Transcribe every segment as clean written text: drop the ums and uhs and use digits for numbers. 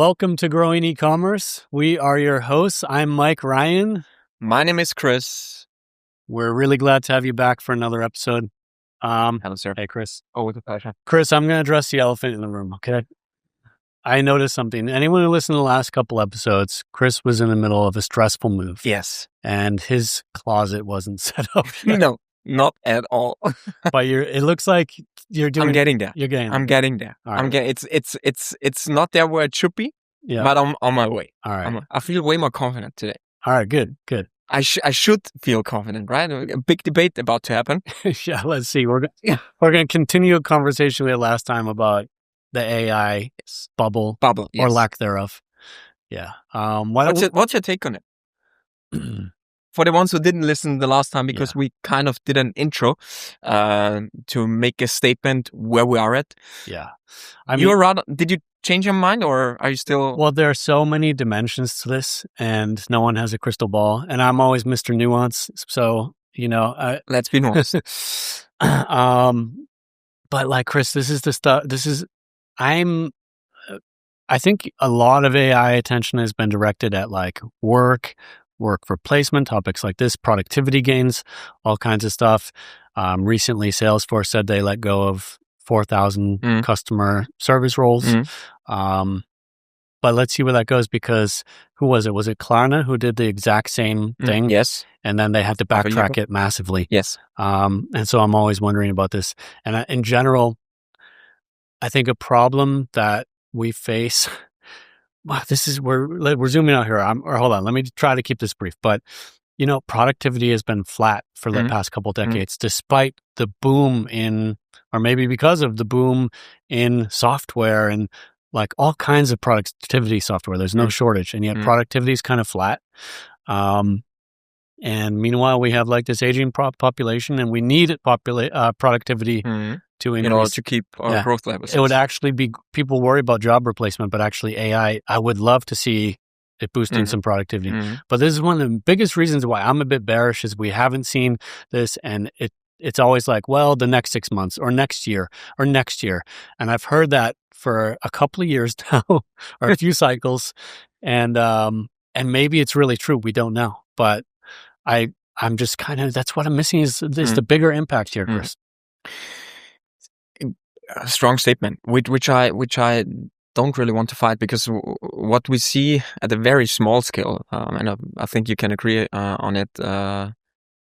welcome to Growing E-Commerce. We are your hosts. I'm Mike Ryan. My name is Chris. We're really glad to have you back for another episode. Hello, sir. Hey, Chris. Oh, with a pleasure. Chris, I'm going to address the elephant in the room, okay? I noticed something. Anyone who listened to the last couple episodes, Chris was in the middle of a stressful move. Yes. And his closet wasn't set up yet. No, not at all. But it looks like you're doing... I'm getting there. You're getting there. I'm getting there. All right. It's not there where it should be, but I'm on my way. All right. I feel way more confident today. All right, good. I should feel confident, right? A big debate about to happen. Yeah, let's see. We're going to continue a conversation we had last time about the AI bubble, yes. Or lack thereof. Yeah. What's your take on it? For the ones who didn't listen the last time, because we kind of did an intro to make a statement where we are at. Yeah. Did you change your mind, or are you still... Well, there are so many dimensions to this, and no one has a crystal ball, and I'm always Mr. Nuance, so, let's be nuanced. But like, Chris, this is the stuff, I think a lot of AI attention has been directed at like work replacement, topics like this, productivity gains, all kinds of stuff. Recently, Salesforce said they let go of 4,000 customer service roles. But let's see where that goes, because who was it? Was it Klarna who did the exact same thing? Yes. And then they had to backtrack it massively. Yes. And so I'm always wondering about this. And in general, I think a problem that we face... Wow, we're zooming out here. Hold on. Let me try to keep this brief. But, productivity has been flat for the past couple decades, despite the boom or maybe because of the boom in software and like all kinds of productivity software. There's no shortage, and yet productivity is kind of flat. And meanwhile, we have like this aging population, and we need productivity to increase. In order to keep our growth levels. It would actually be, people worry about job replacement, but actually AI, I would love to see it boosting some productivity. But this is one of the biggest reasons why I'm a bit bearish, is we haven't seen this, and it's always like, well, the next 6 months or next year. And I've heard that for a couple of years now, or a few cycles. And maybe it's really true. We don't know. But I'm just kind of, that's what I'm missing is the bigger impact here, Chris. A strong statement, which I don't really want to fight, because what we see at a very small scale, and I think you can agree on it,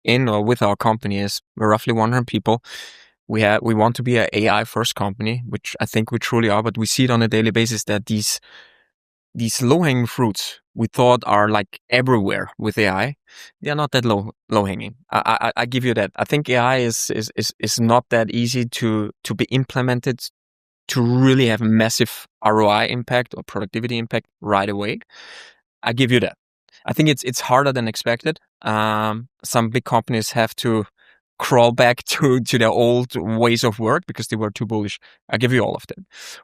in or with our company, is we're roughly 100 people. We want to be an AI first company, which I think we truly are, but we see it on a daily basis that these low-hanging fruits we thought are like everywhere with AI, they are not that low-hanging. I give you that. I think AI is not that easy to be implemented to really have a massive ROI impact or productivity impact right away. I give you that. I think it's harder than expected. Some big companies have to crawl back to their old ways of work because they were too bullish. I give you all of that.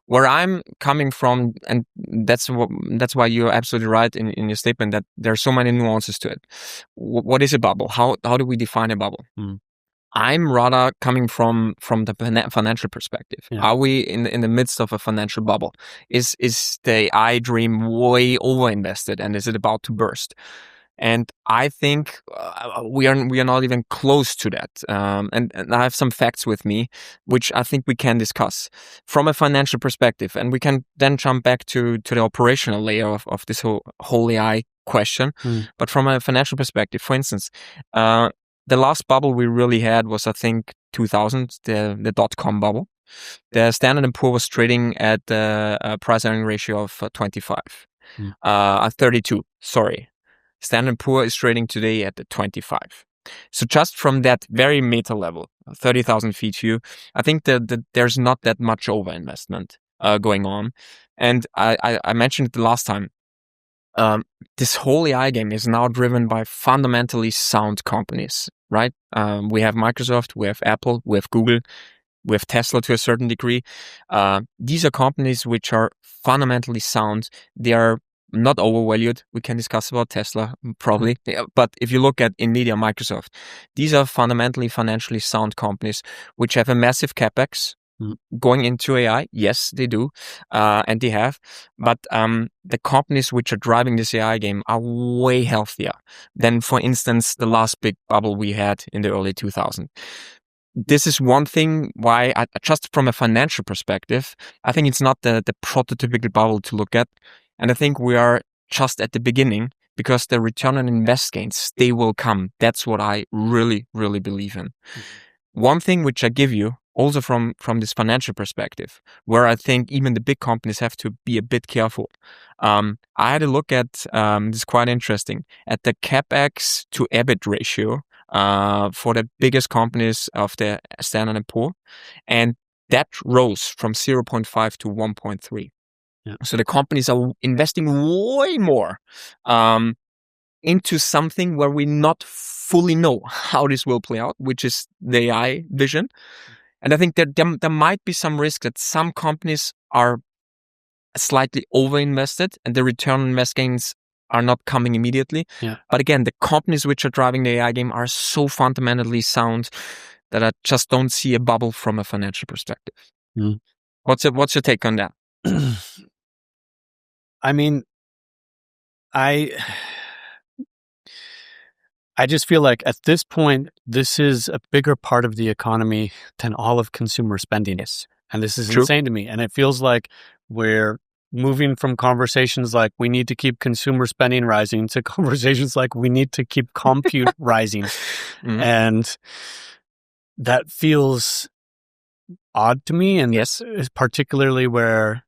Where I'm coming from, and that's why you're absolutely right in your statement that there are so many nuances to it. What is a bubble? How do we define a bubble? I'm rather coming from the financial perspective. Yeah. Are we in the midst of a financial bubble? Is the AI dream way overinvested, and is it about to burst? And I think we are not even close to that. And I have some facts with me, which I think we can discuss from a financial perspective. And we can then jump back to the operational layer of this whole AI question. But from a financial perspective, for instance, the last bubble we really had was, I think, 2000, the dot-com bubble. The Standard & Poor was trading at a price-earning ratio of 25. 32, sorry. Standard & Poor is trading today at the 25. So just from that very meta level, 30,000 feet view, I think that there's not that much overinvestment going on. And I mentioned it the last time. This whole AI game is now driven by fundamentally sound companies, right? We have Microsoft, we have Apple, we have Google, we have Tesla to a certain degree. These are companies which are fundamentally sound. They are not overvalued. We can discuss about Tesla probably, but if you look at Nvidia, Microsoft, these are fundamentally financially sound companies which have a massive capex, going into AI. Yes, they do, and they have. But the companies which are driving this AI game are way healthier than, for instance, the last big bubble we had in the early 2000s. This is one thing why, just from a financial perspective, I think it's not the prototypical bubble to look at. And I think we are just at the beginning, because the return on invest gains, they will come. That's what I really, really believe in. One thing which I give you, also from this financial perspective, where I think even the big companies have to be a bit careful. I had a look at, this is quite interesting, at the CapEx to EBIT ratio for the biggest companies of the Standard & Poor, and that rose from 0.5 to 1.3. Yeah. So the companies are investing way more into something where we not fully know how this will play out, which is the AI vision. And I think that there might be some risk that some companies are slightly over-invested and the return on invest gains are not coming immediately. Yeah. But again, the companies which are driving the AI game are so fundamentally sound that I just don't see a bubble from a financial perspective. Mm. What's your take on that? I mean, I just feel like at this point, this is a bigger part of the economy than all of consumer spending. Yes. And this is True. insane to me. And it feels like we're moving from conversations like we need to keep consumer spending rising to conversations like we need to keep compute rising. And that feels odd to me. And yes, is particularly where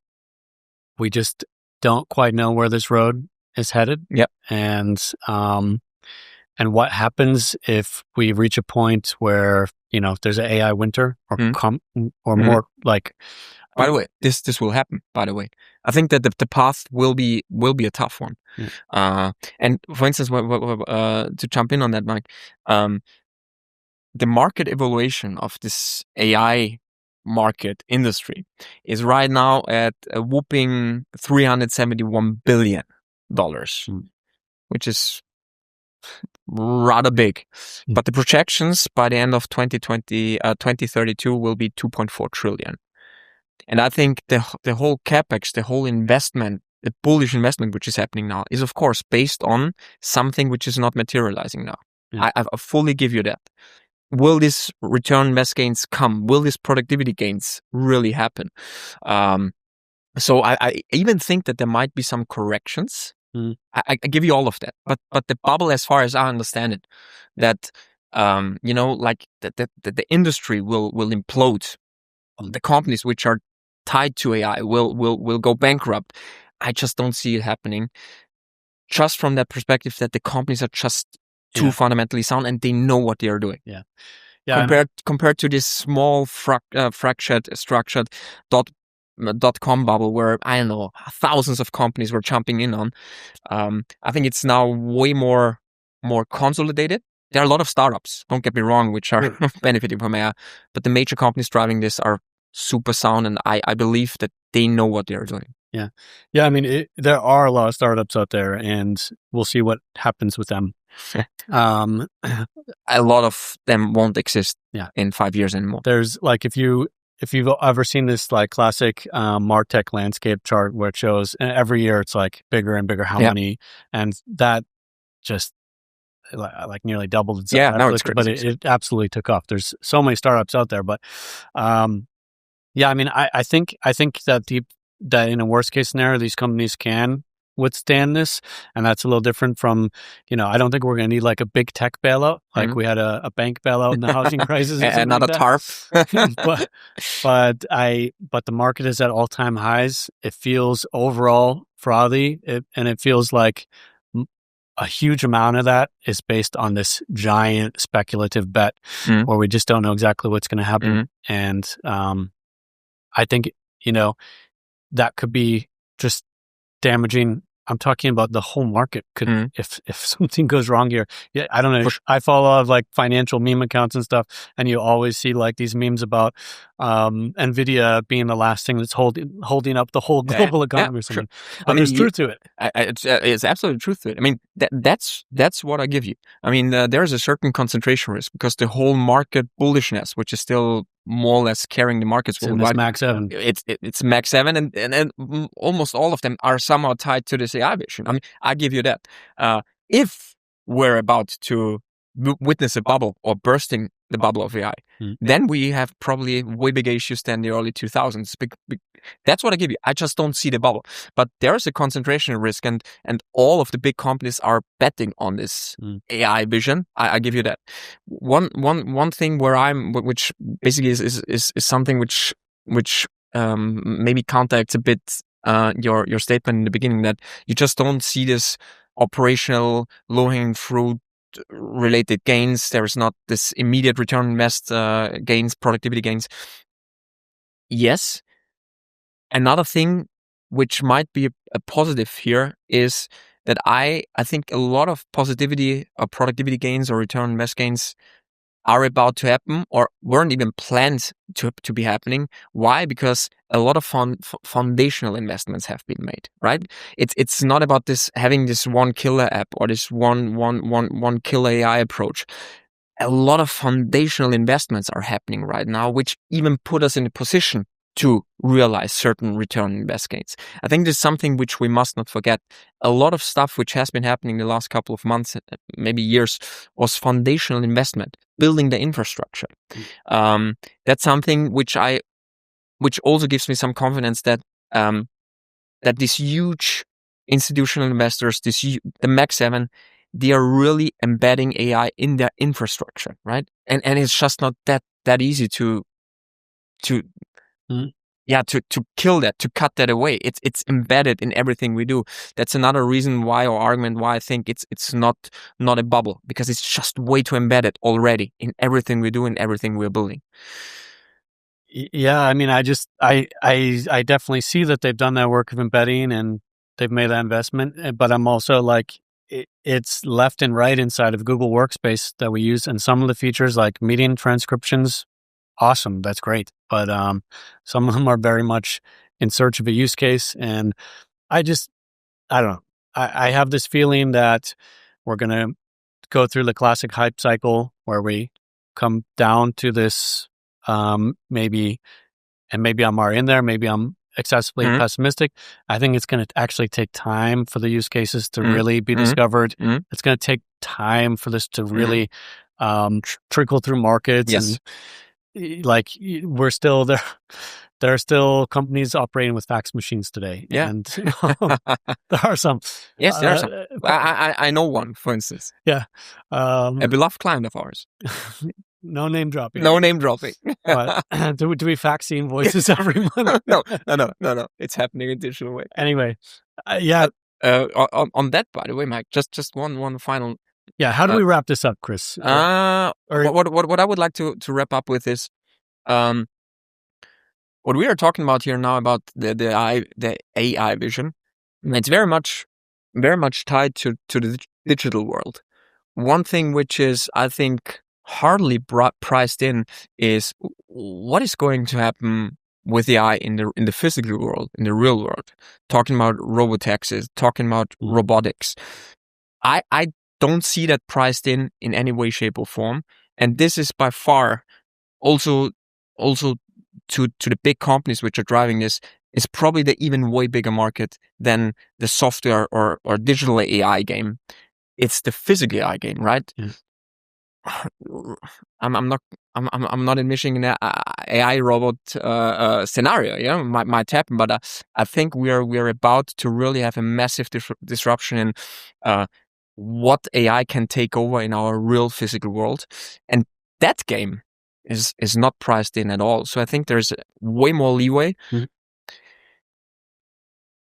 we just don't quite know where this road is headed. Yep. And what happens if we reach a point where, there's an AI winter or more like. By the way, this will happen. By the way, I think that the path will be a tough one. Yeah. And for instance, to jump in on that, Mike, the market evaluation of this AI market industry is right now at a whooping $371 billion, which is rather big. But the projections by the end of 2032 will be 2.4 trillion. And I think the whole capex, the whole investment, the bullish investment which is happening now is of course based on something which is not materializing now. Yeah. I fully give you that. Will this return invest gains come? Will this productivity gains really happen? So I even think that there might be some corrections. I give you all of that. But the bubble, as far as I understand it, that like the industry will implode. The companies which are tied to AI will go bankrupt. I just don't see it happening. Just from that perspective that the companies are just too fundamentally sound and they know what they are doing. Yeah. Compared to this small structured .com bubble where, I don't know, thousands of companies were jumping in on. I think it's now way more consolidated. There are a lot of startups, don't get me wrong, which are benefiting from AI, but the major companies driving this are super sound, and I believe that they know what they are doing. Yeah. I mean, there are a lot of startups out there, and we'll see what happens with them. A lot of them won't exist in 5 years anymore. There's like, if you've ever seen this like classic MarTech landscape chart where it shows every year it's like bigger and bigger how many, and that just like nearly doubled itself. Yeah, no, it's crazy. But it absolutely took off. There's so many startups out there, but I mean, I think that in a worst case scenario, these companies can withstand this, and that's a little different from, I don't think we're going to need like a big tech bailout, like we had a bank bailout in the housing crisis, and not like a TARP. but the market is at all-time highs. It feels overall frothy, and it feels like a huge amount of that is based on this giant speculative bet where we just don't know exactly what's going to happen. And I think, that could be just damaging. I'm talking about the whole market could, if something goes wrong here. Yeah, I don't know. I follow a lot of like financial meme accounts and stuff, and you always see like these memes about Nvidia being the last thing that's holding up the whole global economy or something. Sure. But there's truth to it. It's absolutely truth to it. I mean, that's what I give you. I mean, there's a certain concentration risk because the whole market bullishness, which is still more or less carrying the markets it's in this worldwide. Mac 7. It's Mac 7, and almost all of them are somehow tied to this AI vision. I mean, I give you that. If we're about to witness a bubble or bursting the bubble of AI, then we have probably way bigger issues than the early 2000s. That's what I give you. I just don't see the bubble. But there's a concentration risk, and all of the big companies are betting on this AI vision. I give you that. One thing which basically is something which maybe counteracts a bit your statement in the beginning, that you just don't see this operational low-hanging fruit related gains. There is not this immediate return on invest gains, productivity gains. Yes. Another thing which might be a positive here is that I think a lot of positivity or productivity gains or return on invest gains are about to happen or weren't even planned to be happening. Why? Because a lot of foundational investments have been made, right? It's not about this having this one killer app or this one killer AI approach. A lot of foundational investments are happening right now, which even put us in a position to realize certain return on invest gains. I think this is something which we must not forget. A lot of stuff which has been happening the last couple of months, maybe years, was foundational investment, building the infrastructure. That's something which also gives me some confidence that that these huge institutional investors, the Mac 7, they are really embedding AI in their infrastructure, right? And it's just not that easy to kill that, to cut that away. It's embedded in everything we do. That's another reason why, or argument why I think it's not a bubble, because it's just way too embedded already in everything we do and everything we're building. Yeah, I mean, I definitely see that they've done that work of embedding and they've made that investment. But I'm also like, it's left and right inside of Google Workspace that we use, and some of the features like meeting transcriptions, awesome, that's great. But some of them are very much in search of a use case, and I don't know. I have this feeling that we're gonna go through the classic hype cycle where we come down to this. Maybe I'm already in there. Maybe I'm excessively pessimistic. I think it's going to actually take time for the use cases to really be discovered. It's going to take time for this to really trickle through markets. Yes. And like, we're still there. There are still companies operating with fax machines today. Yeah. And there are some. Yes, there are some. I know one, for instance. Yeah. A beloved client of ours. No name dropping. No name dropping. But do we fax the invoices every month? No. It's happening in a digital way. Anyway, yeah. On that, by the way, Mike, just one final. Yeah. How do we wrap this up, Chris? What I would like to wrap up with is, what we are talking about here now about the AI vision. It's very much tied to the digital world. One thing which is, I think, hardly priced in is what is going to happen with AI in the physical world, in the real world. Talking about robotaxis, talking about robotics. I don't see that priced in any way, shape, or form. And this is by far also to the big companies which are driving this, is probably the even way bigger market than the software or digital AI game. It's the physical AI game, right? Yes. I'm not envisioning an AI robot scenario. Yeah, might happen, but I think we are about to really have a massive disruption in what AI can take over in our real physical world, and that game is not priced in at all. So I think there's way more leeway.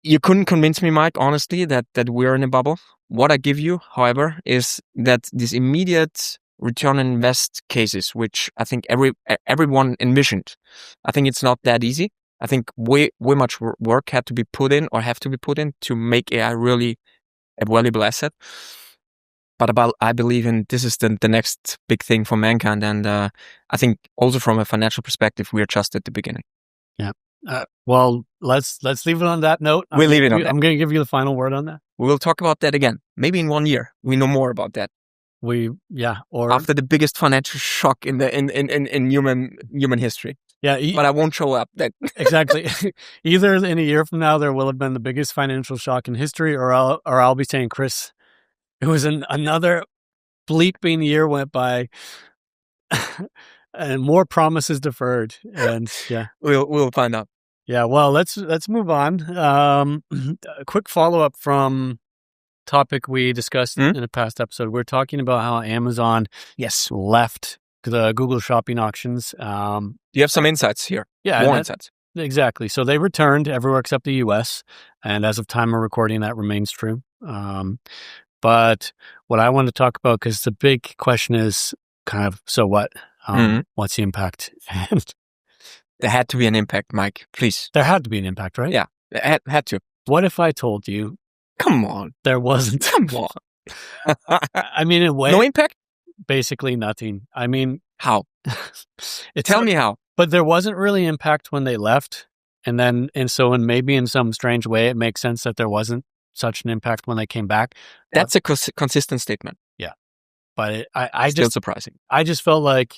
You couldn't convince me, Mike, honestly, that we're in a bubble. What I give you, however, is that these immediate return on invest cases, which I think everyone envisioned, I think it's not that easy. I think way much work have to be put in to make AI really a valuable asset. But I believe in this is the next big thing for mankind, and I think also from a financial perspective, we're just at the beginning. Yeah. Well, let's leave it on that note. We'll leave it on that. I'm going to give you the final word on that. We will talk about that again, maybe in 1 year. We know more about that. or after the biggest financial shock in human history. Yeah, but I won't show up. Exactly. Either in a year from now, there will have been the biggest financial shock in history, or I'll be saying, Chris, it was another bleeping year went by, and more promises deferred. And yeah, we'll find out. Yeah. Well, let's move on. A quick follow up from topic we discussed in a past episode. We're talking about how Amazon left the Google Shopping auctions. You have some insights here. Yeah, more insights. Exactly. So they returned everywhere except the US. And as of time of recording, that remains true. But what I want to talk about, because the big question is kind of, so what? What's the impact? There had to be an impact, Mike, please. There had to be an impact, right? Yeah, it had to. What if I told you? Come on. There wasn't. Come on. I mean, in a way. No impact? Basically nothing. I mean. How? Tell me how. But there wasn't really impact when they left. And so maybe in some strange way, it makes sense that there wasn't such an impact when they came back. That's a consistent statement. Yeah. But I Still just surprising. I just felt like,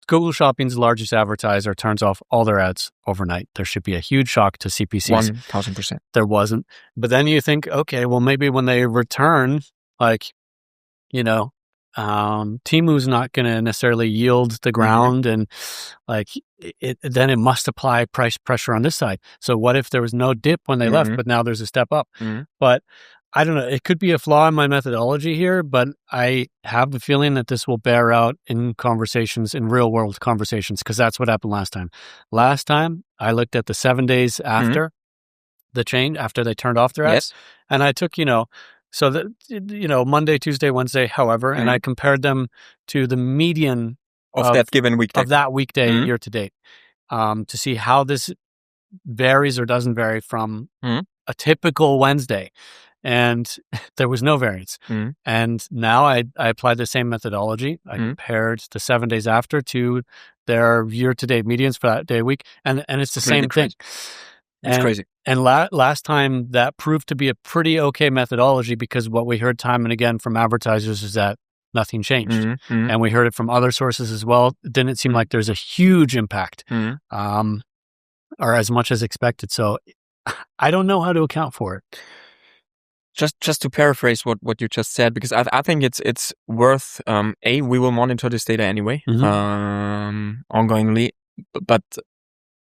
Google Shopping's largest advertiser turns off all their ads overnight. There should be a huge shock to CPCs. 1000%. There wasn't. But then you think, okay, well, maybe when they return, Temu's not going to necessarily yield the ground, and then it must apply price pressure on this side. So what if there was no dip when they left, but now there's a step up? But I don't know. It could be a flaw in my methodology here, but I have the feeling that this will bear out in conversations, in real world conversations, because that's what happened last time. Last time I looked at the 7 days after the change, after they turned off their ads, and I took, Monday, Tuesday, Wednesday, however, and I compared them to the median of that given weekday, year to date, to see how this varies or doesn't vary from a typical Wednesday. And there was no variance. And now I applied the same methodology. I compared the 7 days after to their year-to-date medians for that day a week, and it's the same thing. It's crazy. And last time that proved to be a pretty okay methodology, because what we heard time and again from advertisers is that nothing changed. And we heard it from other sources as well. It didn't seem like there's a huge impact, or as much as expected. So I don't know how to account for it. Just to paraphrase what you just said, because I think it's worth, we will monitor this data anyway, ongoingly, but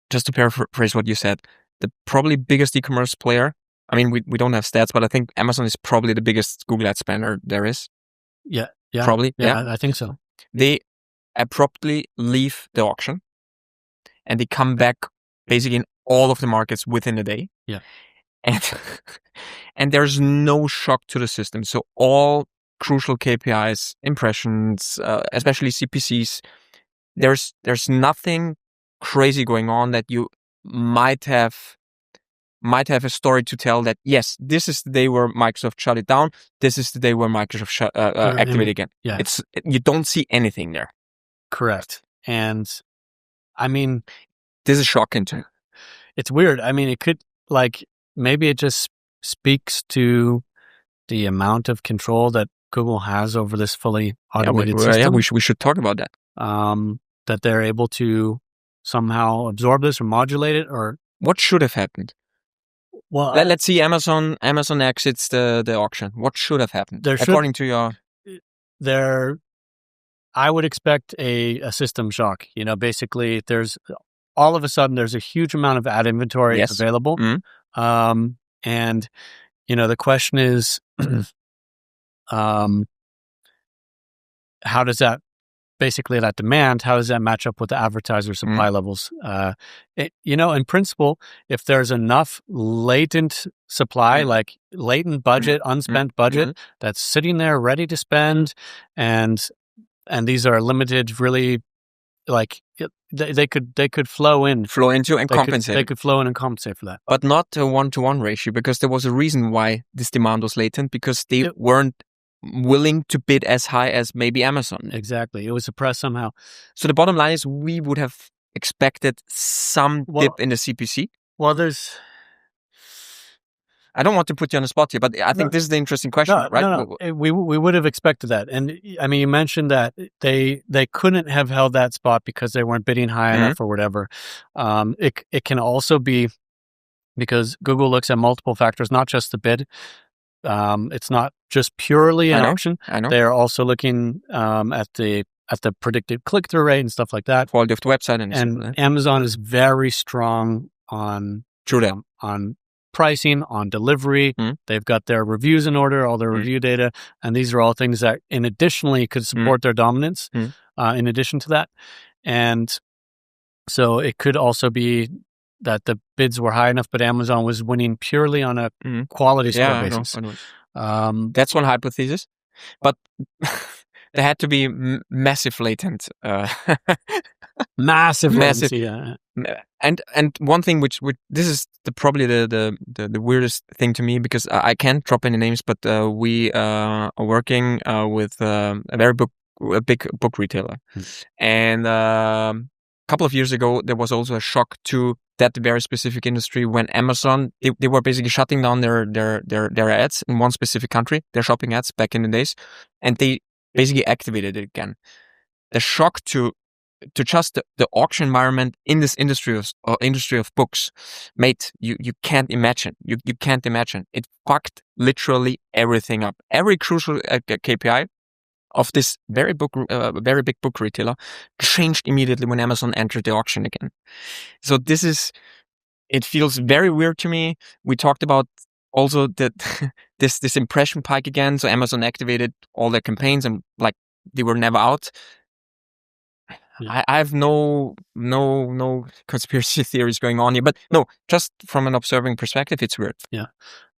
just to paraphrase what you said, the probably biggest e-commerce player, I mean, we don't have stats, but I think Amazon is probably the biggest Google ad spender there is. Yeah. Probably. Yeah, I think so. They abruptly leave the auction and they come back basically in all of the markets within a day. Yeah. And there's no shock to the system. So all crucial KPIs, impressions, especially CPCs, there's nothing crazy going on that you might have a story to tell that, yes, this is the day where Microsoft shut it down. This is the day where Microsoft activate again. Yeah. You don't see anything there. Correct. And I mean, this is shocking too. It's weird. I mean, it could maybe it just speaks to the amount of control that Google has over this fully automated system. Yeah, we should talk about that. That they're able to somehow absorb this or modulate it, or what should have happened? Well, let's see. Amazon exits the auction. What should have happened according to your? I would expect a system shock. Basically, there's all of a sudden there's a huge amount of ad inventory available. And, the question is, how does that, basically that demand, how does that match up with the advertiser supply levels? In principle, if there's enough latent supply, like latent budget, unspent budget, that's sitting there ready to spend, and these are limited, really, they could flow into and compensate. They could flow in and compensate for that, but not a 1-to-1 ratio, because there was a reason why this demand was latent, because they weren't willing to bid as high as maybe Amazon. Exactly, it was suppressed somehow. So the bottom line is, we would have expected some dip in the CPC. Well, there's I don't want to put you on the spot here, but I think this is the interesting question, right? No. We would have expected that. And I mean, you mentioned that they couldn't have held that spot because they weren't bidding high enough or whatever. It can also be because Google looks at multiple factors, not just the bid. It's not just purely an auction. I know. They are also looking at the predicted click-through rate and stuff like that. Quality of the website and Amazon is very strong on on pricing, on delivery. They've got their reviews in order, all their review data, and these are all things that additionally could support their dominance in addition to that. And so it could also be that the bids were high enough, but Amazon was winning purely on a quality score basis. I know. That's one hypothesis, but there had to be massive latent. Massive latency, yeah. And one thing which this is probably the weirdest thing to me, because I can't drop any names, but we are working with a very big book retailer, and a couple of years ago there was also a shock to that very specific industry when Amazon they were basically shutting down their ads in one specific country, their shopping ads back in the days, and they basically activated it again. The shock to just the auction environment in this industry of books, mate, you can't imagine. You can't imagine. It fucked literally everything up. Every crucial KPI of this very big book retailer changed immediately when Amazon entered the auction again. So it feels very weird to me. We talked about also that this impression pike again. So Amazon activated all their campaigns and like they were never out. Yeah. I have no conspiracy theories going on here, but no, just from an observing perspective, it's weird. Yeah,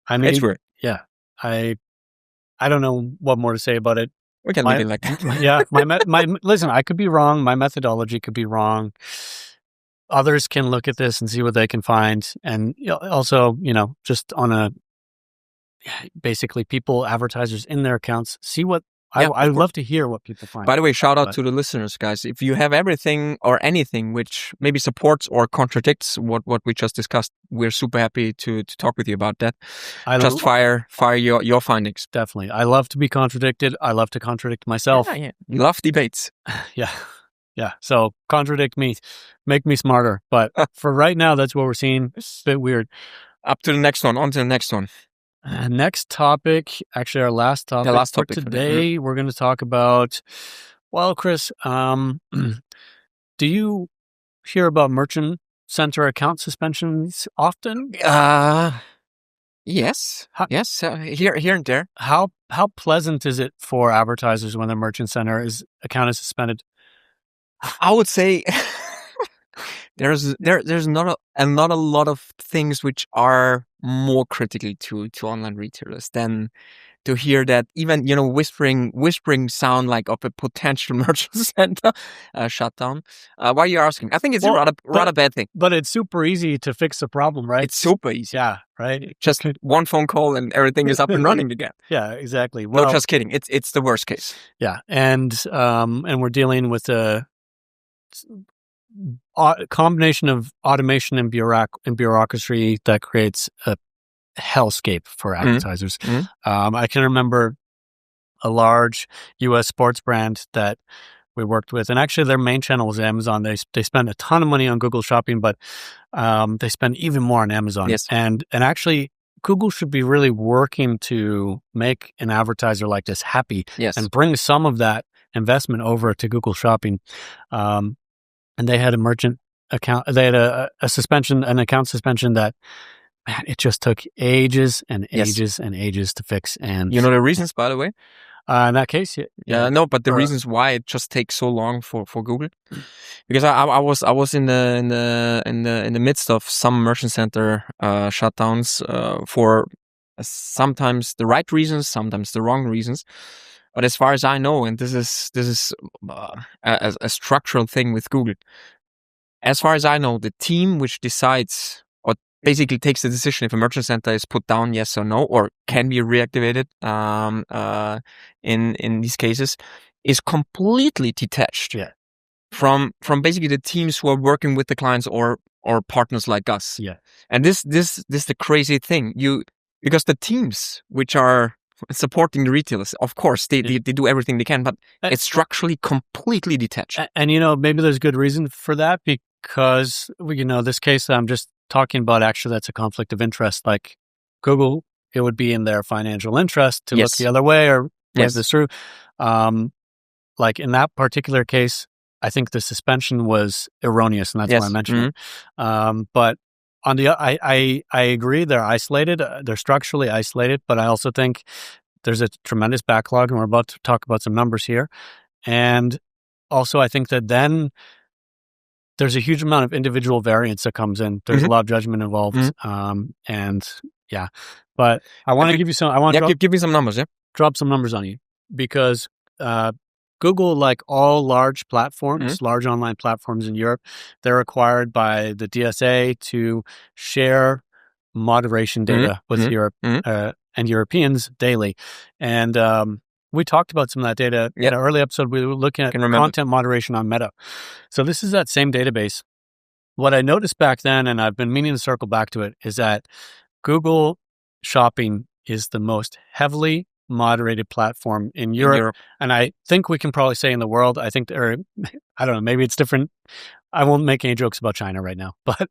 I mean, it's weird. Yeah, I don't know what more to say about it. We can leave it like that. Yeah, listen, I could be wrong. My methodology could be wrong. Others can look at this and see what they can find, and also, just on basically people, advertisers in their accounts, see what. I'd love to hear what people find. By the way, shout out to the listeners, guys. If you have everything or anything which maybe supports or contradicts what we just discussed, we're super happy to talk with you about that. Just fire your findings. Definitely. I love to be contradicted. I love to contradict myself. Yeah. You love debates. Yeah. So contradict me, make me smarter. But for right now, that's what we're seeing. It's a bit weird. Up to the next one. On to the next one. Next topic, actually our last topic, for today, we're going to talk about, well, Chris, do you hear about merchant center account suspensions often? Yes. Here and there. How pleasant is it for advertisers when the merchant center account is suspended? I would say there's not a lot of things which are more critical to online retailers than to hear that even whispering sound like of a potential merchant center shutdown. Why are you asking? I think it's a rather bad thing. But it's super easy to fix the problem, right? It's super easy. Yeah, right. Just one phone call and everything is up and running again. Yeah, exactly. Well, no, just kidding. It's the worst case. Yeah, and we're dealing with a combination of automation and bureaucracy that creates a hellscape for advertisers. I can remember a large U.S. sports brand that we worked with, and actually their main channel was Amazon. They spend a ton of money on Google Shopping, but they spend even more on Amazon. Yes. And actually Google should be really working to make an advertiser like this happy. Yes. And bring some of that investment over to Google Shopping. And they had a merchant account. They had an account suspension that, man, it just took ages and ages and ages to fix. And you know the reasons, by the way? In that case, but the reasons why it just takes so long for Google, because I was in the midst of some merchant center shutdowns for sometimes the right reasons, sometimes the wrong reasons. But as far as I know, and this is a structural thing with Google, as far as I know, the team which decides or basically takes the decision if a merchant center is put down, yes or no, or can be reactivated in these cases, is completely detached from basically the teams who are working with the clients or partners like us. Yeah. And this is the crazy thing. Because the teams which are supporting the retailers, of course, they do everything they can, but it's structurally completely detached. And maybe there's good reason for that, because this case that I'm just talking about, actually, that's a conflict of interest. Like Google, it would be in their financial interest to look the other way or wave this through. Like in that particular case, I think the suspension was erroneous, and that's why I mentioned it. But on the, I agree, they're isolated, they're structurally isolated, but I also think there's a tremendous backlog, and we're about to talk about some numbers here. And also, I think that then there's a huge amount of individual variance that comes in. There's a lot of judgment involved, and yeah. But I want to give you some. I want to give me some numbers. Yeah, drop some numbers on you, because Google, like all large platforms, large online platforms in Europe, they're required by the DSA to share moderation data with Europe and Europeans daily. And we talked about some of that data in an early episode. We were looking at content moderation on Meta. So this is that same database. What I noticed back then, and I've been meaning to circle back to it, is that Google Shopping is the most heavily moderated platform in Europe. And I think we can probably say in the world. I think I don't know, maybe it's different. I won't make any jokes about China right now, but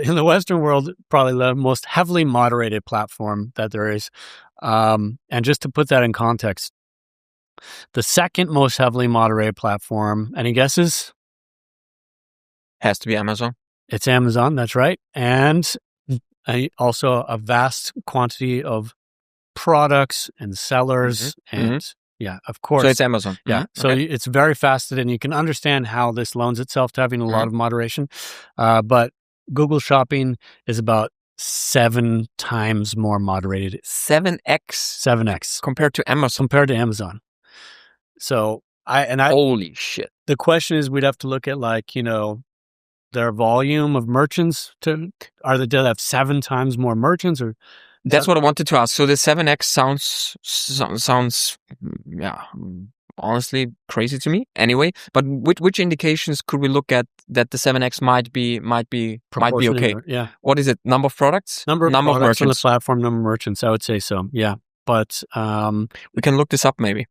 in the Western world, probably the most heavily moderated platform that there is. And just to put that in context, the second most heavily moderated platform, any guesses? Has to be Amazon. It's Amazon, that's right. And also a vast quantity of products and sellers and yeah, of course. So it's Amazon. Yeah. So it's very faceted, and you can understand how this loans itself to having a lot of moderation. But Google Shopping is about 7 times more moderated. 7x? 7x. Compared to Amazon. So holy shit. The question is, we'd have to look at their volume of merchants. Do they have 7 times more merchants, or? That's what I wanted to ask. So the 7x sounds, honestly crazy to me. Anyway, but which indications could we look at that the 7x might be okay? Yeah. What is it? Number of products? Number of merchants on the platform. Number of merchants. I would say so. Yeah, but we can look this up maybe.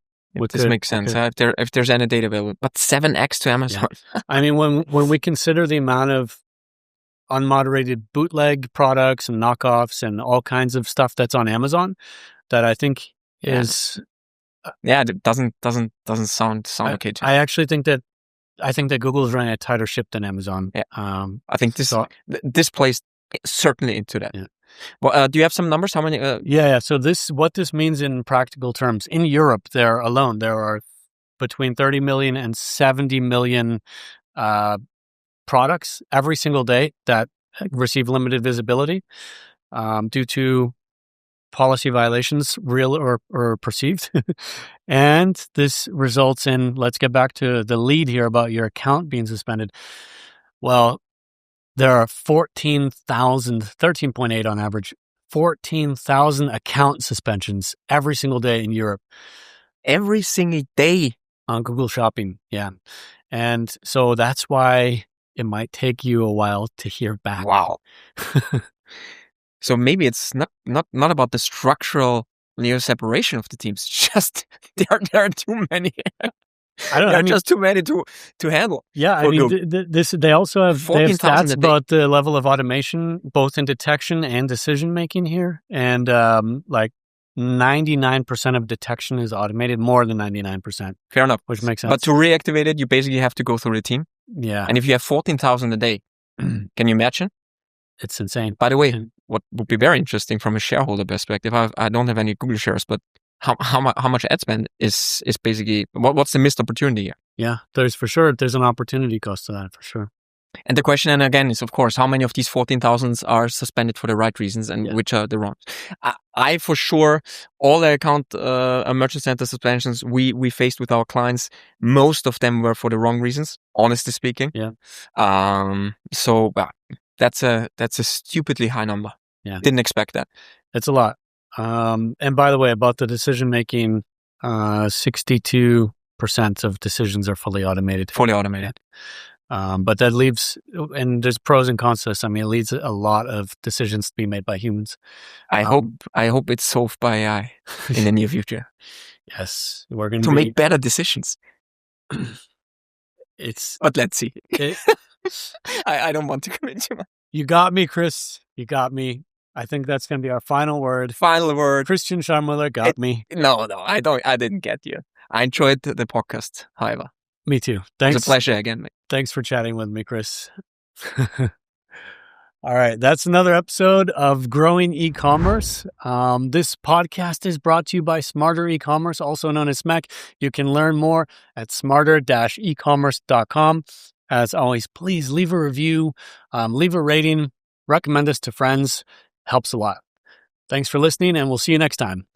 This makes sense. If there's any data available, but 7x to Amazon. Yeah. I mean, when we consider the amount of unmoderated bootleg products and knockoffs and all kinds of stuff that's on Amazon, that I think is it doesn't sound okay to me. I actually think that Google is running a tighter ship than Amazon. Yeah. I think this plays certainly into that. Yeah. Well, do you have some numbers? How many? So what this means in practical terms, in Europe, there are between 30 million and 70 million products every single day that receive limited visibility due to policy violations, real or perceived. And this results in, let's get back to the lead here about your account being suspended. Well, there are 13.8 on average, 14,000 account suspensions every single day in Europe. Every single day? On Google Shopping, yeah. And so that's why it might take you a while to hear back. Wow. So maybe it's not about the structural separation of the teams. Just there are too many. Just too many to handle. Yeah, I mean, they also have stats about the level of automation, both in detection and decision making here, and 99% of detection is automated, more than 99%. Fair enough, which makes sense. But to reactivate it, you basically have to go through the team. Yeah, and if you have 14,000 a day, can you imagine? It's insane. By the way, what would be very interesting from a shareholder perspective, I don't have any Google shares, but how much ad spend is basically, what's the missed opportunity here? Yeah, there's an opportunity cost to that, for sure. And the question, and again, is of course, how many of these 14,000 are suspended for the right reasons and which are the wrong? I for sure, all the account merchant center suspensions we faced with our clients, most of them were for the wrong reasons, honestly speaking. Yeah. So that's a stupidly high number. Yeah. Didn't expect that. It's a lot. And by the way, about the decision making, 62% of decisions are fully automated. Fully automated. But that leaves, and there's pros and cons to this. I mean, it leads a lot of decisions to be made by humans. I hope it's solved by AI in the near future. Yes, we're going to make better decisions. But let's see. I don't want to commit too much. You got me, Chris. You got me. I think that's going to be our final word. Final word. Christian Scharmuller got me. No, I didn't get you. I enjoyed the podcast, however. Me too. Thanks. It was a pleasure again, mate. Thanks for chatting with me, Chris. All right, that's another episode of Growing E-Commerce. This podcast is brought to you by Smarter E-Commerce, also known as smec. You can learn more at smarter-ecommerce.com. As always, please leave a review, leave a rating, recommend us to friends. Helps a lot. Thanks for listening, and we'll see you next time.